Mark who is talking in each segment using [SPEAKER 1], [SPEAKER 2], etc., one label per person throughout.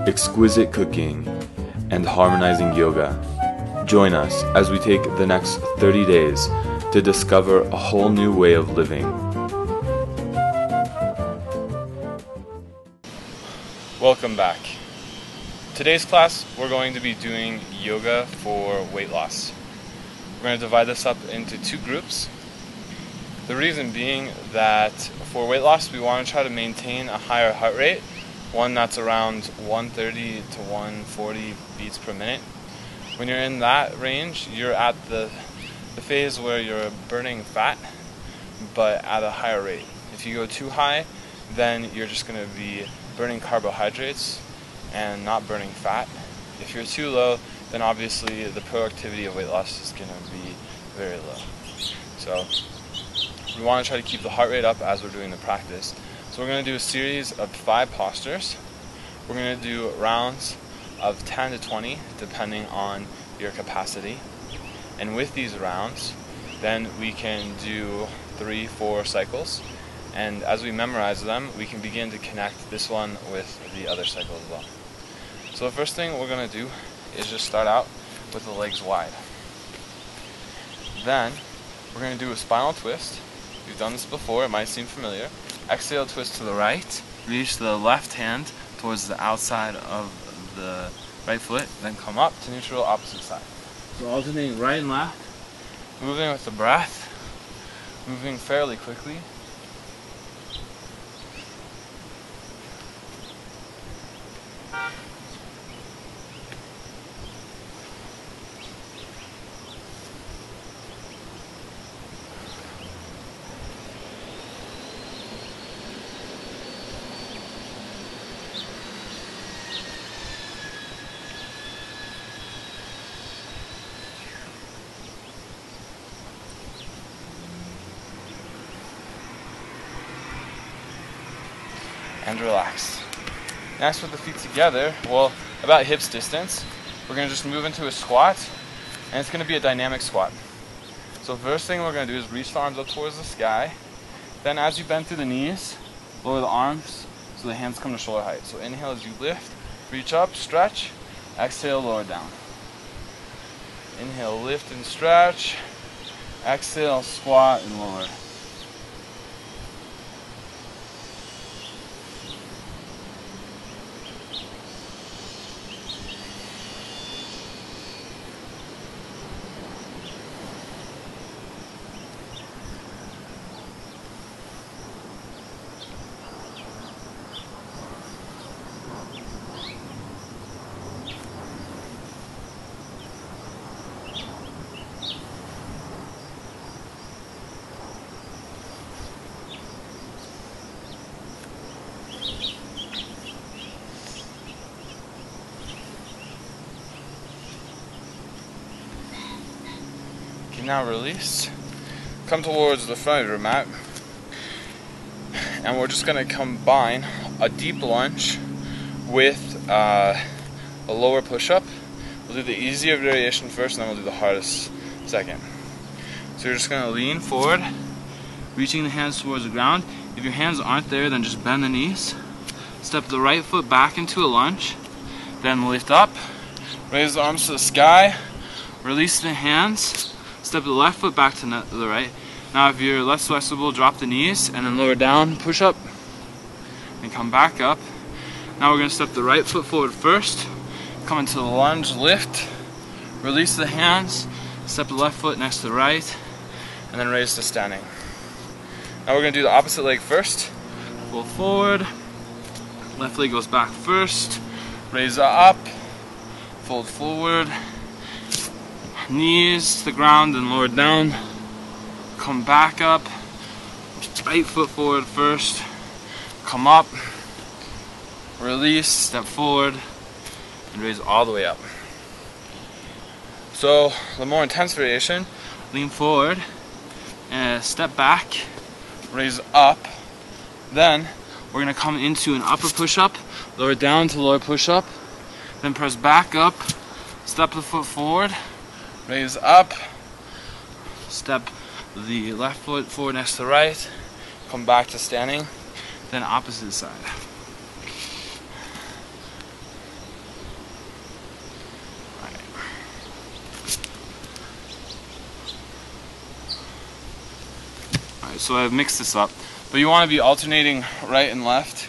[SPEAKER 1] exquisite cooking, and harmonizing yoga. Join us as we take the next 30 days to discover a whole new way of living. Welcome back. Today's class, we're going to be doing yoga for weight loss. We're going to divide this up into two groups. The reason being that for weight loss, we want to try to maintain a higher heart rate, one that's around 130 to 140 beats per minute. When you're in that range, you're at the phase where you're burning fat, but at a higher rate. If you go too high, then you're just going to be burning carbohydrates and not burning fat. If you're too low, then obviously the productivity of weight loss is going to be very low. So we want to try to keep the heart rate up as we're doing the practice. So we're going to do a series of 5 postures. We're going to do rounds of 10 to 20 depending on your capacity. And with these rounds, then we can do 3-4 cycles. And as we memorize them, we can begin to connect this one with the other cycle as well. So the first thing we're going to do is just start out with the legs wide. Then we're going to do a spinal twist. We've done this before, it might seem familiar. Exhale, twist to the right. Reach the left hand towards the outside of the right foot, then come up to neutral, opposite side. So alternating right and left, moving with the breath, moving fairly quickly. And relax. Next, with the feet together, well, about hips distance, we're going to just move into a squat, and it's going to be a dynamic squat. So first thing we're going to do is reach the arms up towards the sky. Then as you bend through the knees, lower the arms so the hands come to shoulder height. So inhale as you lift, reach up, stretch, exhale, lower down. Inhale, lift and stretch, exhale, squat and lower. Now release, come towards the front of your mat, and we're just going to combine a deep lunge with a lower push-up. We'll do the easier variation first, and then we'll do the hardest second. So you're just going to lean forward, reaching the hands towards the ground. If your hands aren't there, then just bend the knees. Step the right foot back into a lunge, then lift up, raise the arms to the sky, release the hands. Step the left foot back to the right. Now if you're less flexible, drop the knees and then lower down, push up, and come back up. Now we're going to step the right foot forward first, come into the lunge, lift, release the hands, step the left foot next to the right, and then raise to standing. Now we're going to do the opposite leg first. Fold forward, left leg goes back first, raise up, fold forward, knees to the ground and lower down, come back up, right foot forward first, come up, release, step forward, and raise all the way up. So the more intense variation, lean forward, and step back, raise up, then we're going to come into an upper push-up, lower down to lower push-up, then press back up, step the foot forward, raise up, step the left foot forward next to the right, come back to standing, then opposite side. so I've mixed this up. But you want to be alternating right and left.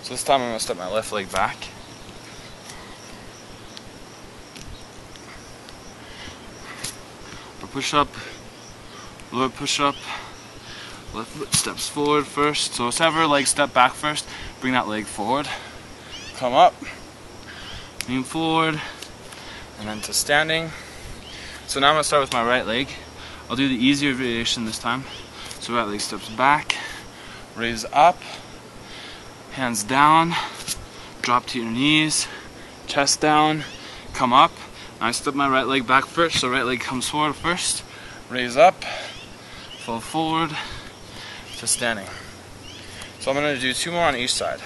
[SPEAKER 1] So this time I'm going to step my left leg back. Or push up, lower push up, left foot steps forward first. So whichever leg step back first, bring that leg forward. Come up, lean forward, and then to standing. So now I'm going to start with my right leg. I'll do the easier variation this time. So right leg steps back, raise up, hands down, drop to your knees, chest down, come up. Now I step my right leg back first, so right leg comes forward first, raise up, fall forward, to standing. So I'm going to do 2 more on each side.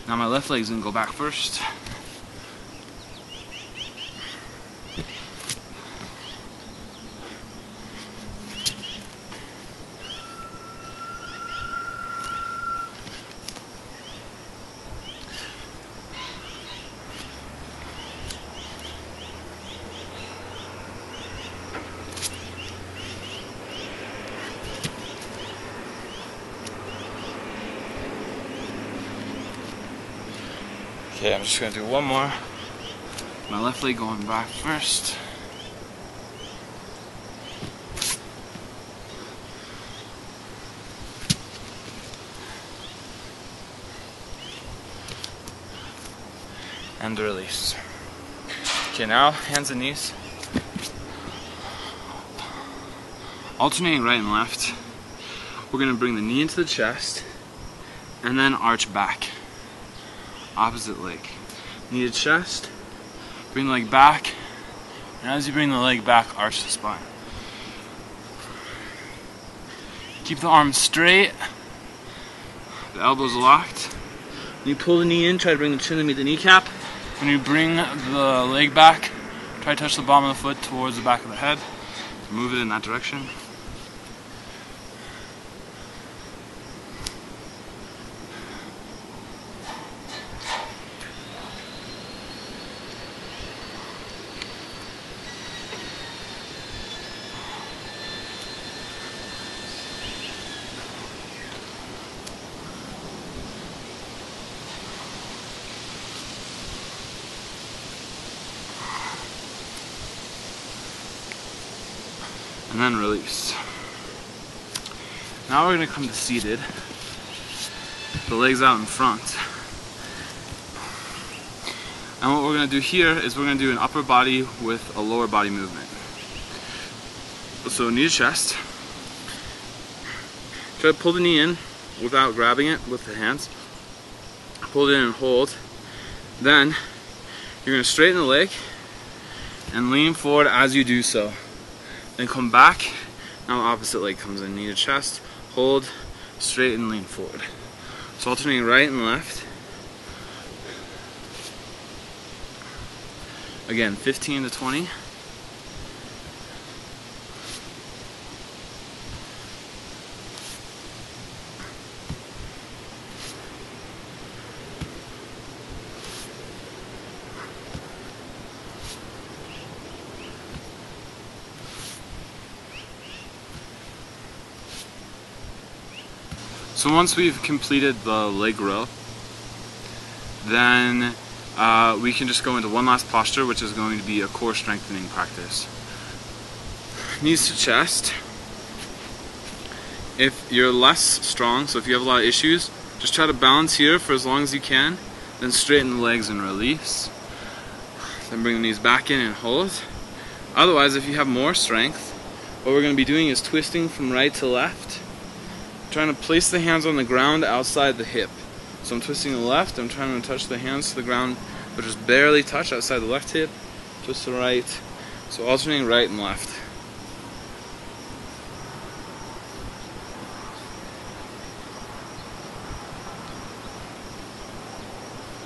[SPEAKER 1] Now my left leg's going to go back first. Okay, I'm just going to do 1 more. My left leg going back first. And release. Okay, now hands and knees. Alternating right and left. We're going to bring the knee into the chest and then arch back. Opposite leg. Knee to chest, bring the leg back, and as you bring the leg back, arch the spine. Keep the arms straight, the elbows locked. When you pull the knee in, try to bring the chin to meet the kneecap. When you bring the leg back, try to touch the bottom of the foot towards the back of the head. Move it in that direction. And then release. Now we're going to come to seated. The legs out in front. And what we're going to do here is we're going to do an upper body with a lower body movement. So knee to chest. Try to pull the knee in without grabbing it with the hands. Pull it in and hold. Then you're going to straighten the leg and lean forward as you do so. Then come back. Now the opposite leg comes in. Knee to chest, hold, straighten, lean forward. So alternating right and left. Again, 15 to 20. So once we've completed the leg row, then we can just go into one last posture, which is going to be a core strengthening practice. Knees to chest. If you're less strong, so if you have a lot of issues, just try to balance here for as long as you can, then straighten the legs and release. Then bring the knees back in and hold. Otherwise, if you have more strength, what we're going to be doing is twisting from right to left, trying to place the hands on the ground outside the hip. So I'm twisting to the left, I'm trying to touch the hands to the ground, but just barely touch outside the left hip, twist to the right. So alternating right and left.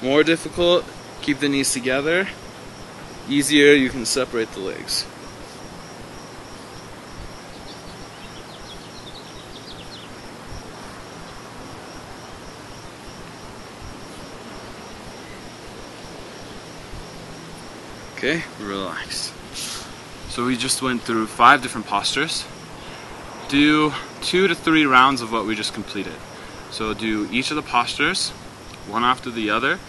[SPEAKER 1] More difficult, keep the knees together. Easier, you can separate the legs. Okay, relax. So we just went through 5 different postures. Do 2 to 3 rounds of what we just completed. So do each of the postures, one after the other,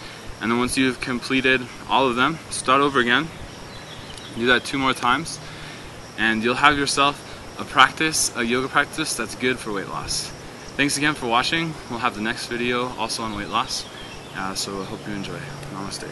[SPEAKER 1] and then once you've completed all of them, start over again. Do that 2 more times, and you'll have yourself a yoga practice that's good for weight loss. Thanks again for watching. We'll have the next video also on weight loss, so I hope you enjoy. Namaste.